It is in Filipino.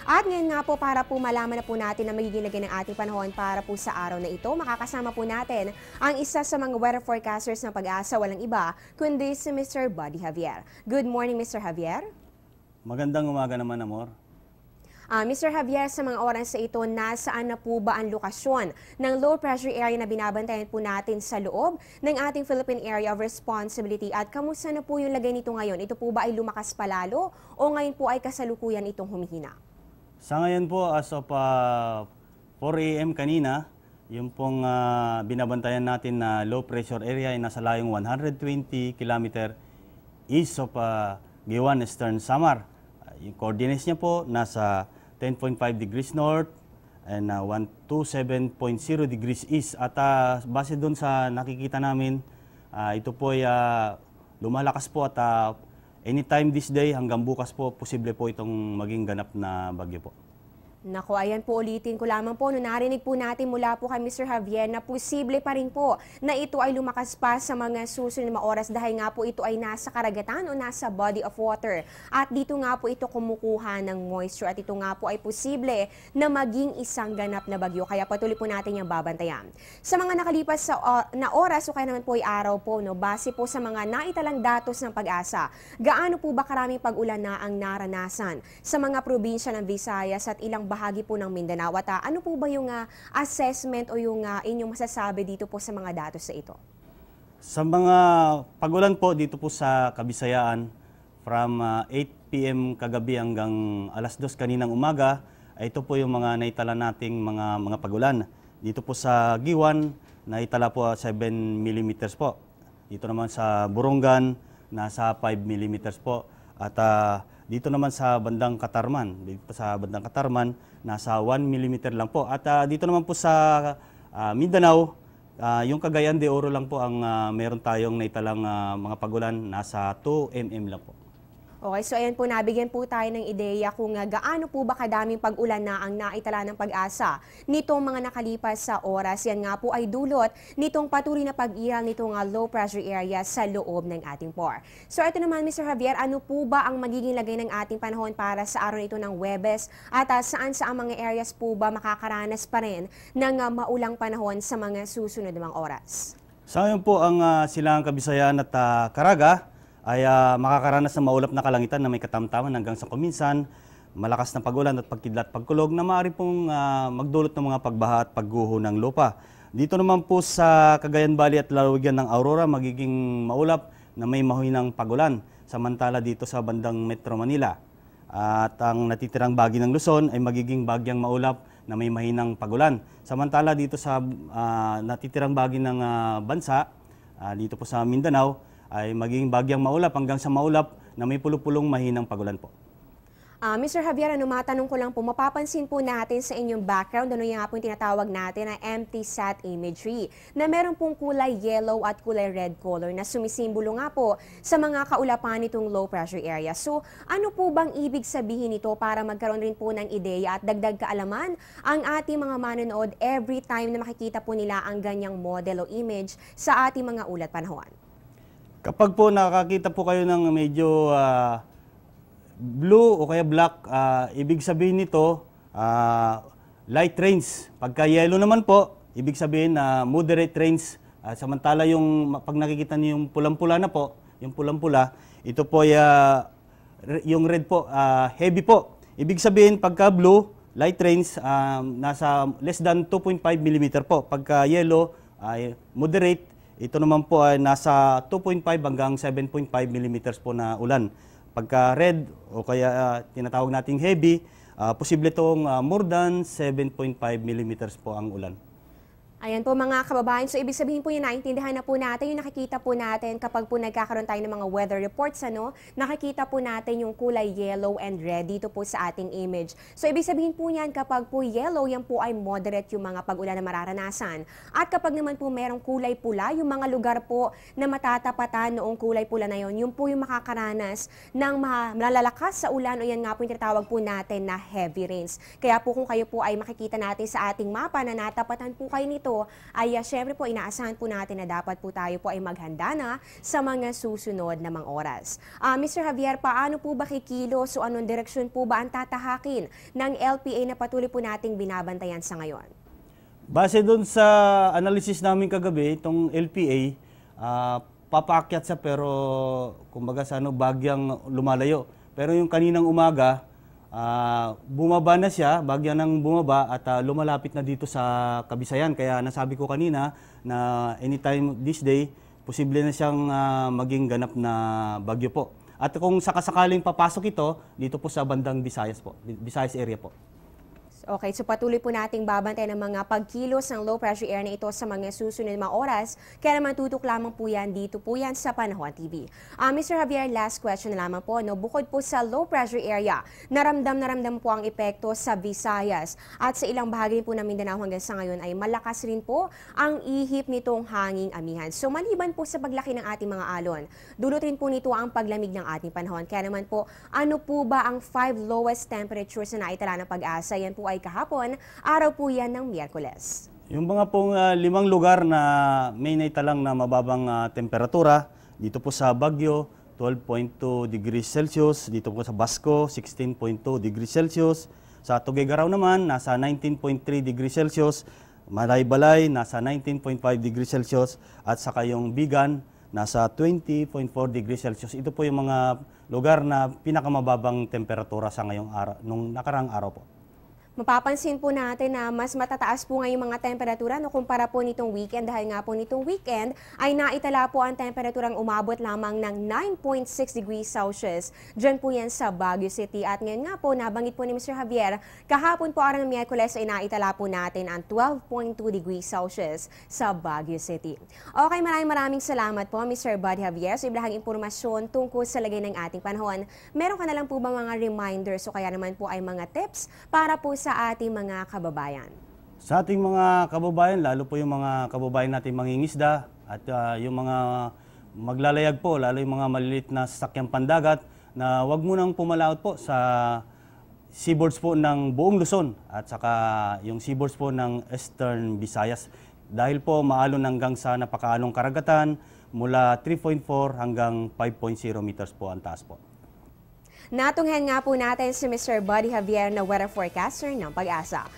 At ngayon nga po para po malaman na po natin na magiging lagay ng ating panahon para po sa araw na ito, makakasama po natin ang isa sa mga weather forecasters ng Pag-asa, walang iba, kundi si Mr. Buddy Javier. Good morning, Mr. Javier. Magandang umaga naman, Amor. Mr. Javier, sa mga oras sa ito, nasaan na po ba ang lokasyon ng low pressure area na binabantayan po natin sa loob ng ating Philippine Area of Responsibility at kamusta na po yung lagay nito ngayon? Ito po ba ay lumakas palalo o ngayon po ay kasalukuyan itong humihina? Sa ngayon po, as of 4 a.m. kanina, yung pong binabantayan natin na low pressure area ay nasa layong 120 km east of Giwan, Eastern Samar. Yung coordinates niya po nasa 10.5 degrees north and 127.0 degrees east. At base doon sa nakikita namin, ito po ay lumalakas po at anytime this day hanggang bukas po, posible po itong maging ganap na bagyo po. Naku, ayan po, ulitin ko lamang po, no, narinig po natin mula po kay Mr. Javier na posible pa rin po na ito ay lumakas pa sa mga susunod na oras dahil nga po ito ay nasa karagatan o nasa body of water. At dito nga po ito kumukuha ng moisture at ito nga po ay posible na maging isang ganap na bagyo. Kaya patuloy po natin yung babantayan. Sa mga nakalipas na oras o kaya naman po ay araw po, no, base po sa mga naitalang datos ng Pag-asa, gaano po ba karaming pag-ulan na ang naranasan sa mga probinsya ng Visayas at ilang bahagi po ng Mindanao? At ano po ba yung assessment o yung inyong masasabi dito po sa mga datos sa ito? Sa mga pag-ulan po dito po sa Kabisayaan, from 8 p.m. kagabi hanggang alas 2 kaninang umaga, ito po yung mga naitala nating mga pag-ulan. Dito po sa Giwan, naitala po 7 mm po. Dito naman sa Borongan, nasa 5 mm po. At dito naman sa bandang Katarman, nasa 1 mm lang po. At dito naman po sa Mindanao, yung Cagayan de Oro lang po ang meron tayong naitalang mga pagulan, nasa 2 mm lang po. Okay, so ayan po, nabigyan po tayo ng ideya kung gaano po ba kadaming pag-ulan na ang naitala ng Pag-asa nitong mga nakalipas sa oras. Yan nga po ay dulot nitong patuloy na pag-iral nitong low pressure area sa loob ng ating POR. So ito naman, Mr. Javier, ano po ba ang magiging lagay ng ating panahon para sa araw nito ng Huwebes at saan sa mga areas po ba makakaranas pa rin ng maulang panahon sa mga susunod na mga oras? Sa ngayon po ang Silangang Kabisayan at Caraga ay makakaranas ng maulap na kalangitan na may katamtaman hanggang sa kuminsan, malakas na pag-ulan at pagkidlat pagkulog na maaari pong magdulot ng mga pagbaha at pagguho ng lupa. Dito naman po sa Cagayan Valley at lalawigan ng Aurora, magiging maulap na may mahinang pag-ulan. Samantala dito sa bandang Metro Manila at ang natitirang bahagi ng Luzon ay magiging bagyang maulap na may mahinang pag-ulan. Samantala dito sa natitirang bahagi ng bansa, dito po sa Mindanao, ay magiging bagyang maulap hanggang sa maulap na may pulupulong mahinang pag-ulan po. Mr. Javier, matanong ko lang po, mapapansin po natin sa inyong background, ano yung nga po yung tinatawag natin na empty sat imagery, na meron pong kulay yellow at kulay red color na sumisimbolo nga po sa mga kaulapan nitong low pressure area. So, ano po bang ibig sabihin nito para magkaroon rin po ng ideya at dagdag kaalaman ang ating mga manonood every time na makikita po nila ang ganyang model o image sa ating mga ulat panahon? Kapag po nakakita po kayo ng medyo blue o kaya black, ibig sabihin nito light rains. Pagka yellow naman po, ibig sabihin na moderate rains. Samantala yung pag nakikita niyo yung pulang-pula na po, yung pulang-pula, ito po yung red po, heavy po. Ibig sabihin pagka blue, light rains, nasa less than 2.5 mm po. Pagka yellow, moderate. Ito naman po ay nasa 2.5 hanggang 7.5 mm po na ulan. Pagka red o kaya tinatawag nating heavy, posible itong more than 7.5 mm po ang ulan. Ayan po mga kababayan, so ibig sabihin po yun, naintindihan na po natin yung nakikita po natin kapag po nagkakaroon tayo ng mga weather reports, nakikita po natin yung kulay yellow and red dito po sa ating image. So ibig sabihin po yan, kapag po yellow, yan po ay moderate yung mga pag-ulan na mararanasan. At kapag naman po merong kulay pula, yung mga lugar po na matatapatan noong kulay pula na yun po yung makakaranas ng malalakas sa ulan o yan nga po yung tinatawag po natin na heavy rains. Kaya po kung kayo po ay makikita natin sa ating mapa na natapatan po kayo nito, ito, ay syempre po inaasahan po natin na dapat po tayo po ay maghanda na sa mga susunod na mga oras. Mr. Javier, paano po ba kikilos o anong direksyon po ba ang tatahakin ng LPA na patuloy po nating binabantayan sa ngayon? Base doon sa analysis namin kagabi, itong LPA, papaakyat siya pero kumbaga sa bagyang lumalayo. Pero yung kaninang umaga, bumaba na siya, bagya nang bumaba at lumalapit na dito sa Kabisayan. Kaya nasabi ko kanina na anytime this day, posible na siyang maging ganap na bagyo po. At kung sakasakaling papasok ito, dito po sa bandang Visayas po, Visayas area po. Okay, so patuloy po nating babantayan ang mga pagkilos ng low pressure area na ito sa mga susunod na mga oras. Kaya naman tutok lamang po yan dito po yan sa Panahon TV. Mr. Javier, last question na lamang po. No? Bukod po sa low pressure area, naramdam po ang epekto sa Visayas. At sa ilang bahagi po ng Mindanao hanggang sa ngayon ay malakas rin po ang ihip nitong hanging amihan. So maliban po sa paglaki ng ating mga alon, dulot rin po nito ang paglamig ng ating panahon. Kaya naman po, ano po ba ang 5 lowest temperatures na naitala ng Pag-asa? Yan po ay kahapon, araw po yan ng Miyerkules. Yung mga pong 5 lugar na may naitalang na mababang temperatura, dito po sa Baguio, 12.2 degrees Celsius, dito po sa Basco, 16.2 degrees Celsius, sa Tuguegarao naman, nasa 19.3 degrees Celsius, Malaybalay, nasa 19.5 degrees Celsius, at saka yung Bigan, nasa 20.4 degrees Celsius. Ito po yung mga lugar na pinakamababang temperatura sa ngayong araw, nung nakarang araw po. Mapapansin po natin na mas matataas po ngayong mga temperatura no kumpara po nitong weekend dahil nga po nitong weekend ay naitala po ang temperaturang umabot lamang ng 9.6 degrees Celsius. Diyan po yan sa Baguio City at ngayon nga po nabanggit po ni Mr. Javier, kahapon po araw ng Miyerkules ay naitala po natin ang 12.2 degrees Celsius sa Baguio City. Okay, maraming salamat po Mr. Bud Javier sa iblahang impormasyon tungkol sa lagay ng ating panahon. Meron ka na lang po ba mga reminders o kaya naman po ay mga tips para po sa ating mga kababayan? Sa ating mga kababayan, lalo po yung mga kababayan natin mangingisda at yung mga maglalayag po, lalo yung mga maliliit na sasakyang pandagat, na wag munang pumalaot po sa seaboards po ng buong Luzon at saka yung seaboards po ng Eastern Visayas. Dahil po maalon hanggang sa napakaalong karagatan, mula 3.4 hanggang 5.0 meters po ang taas po. Natunghan nga po natin si Mr. Buddy Javier na weather forecaster ng Pag-asa.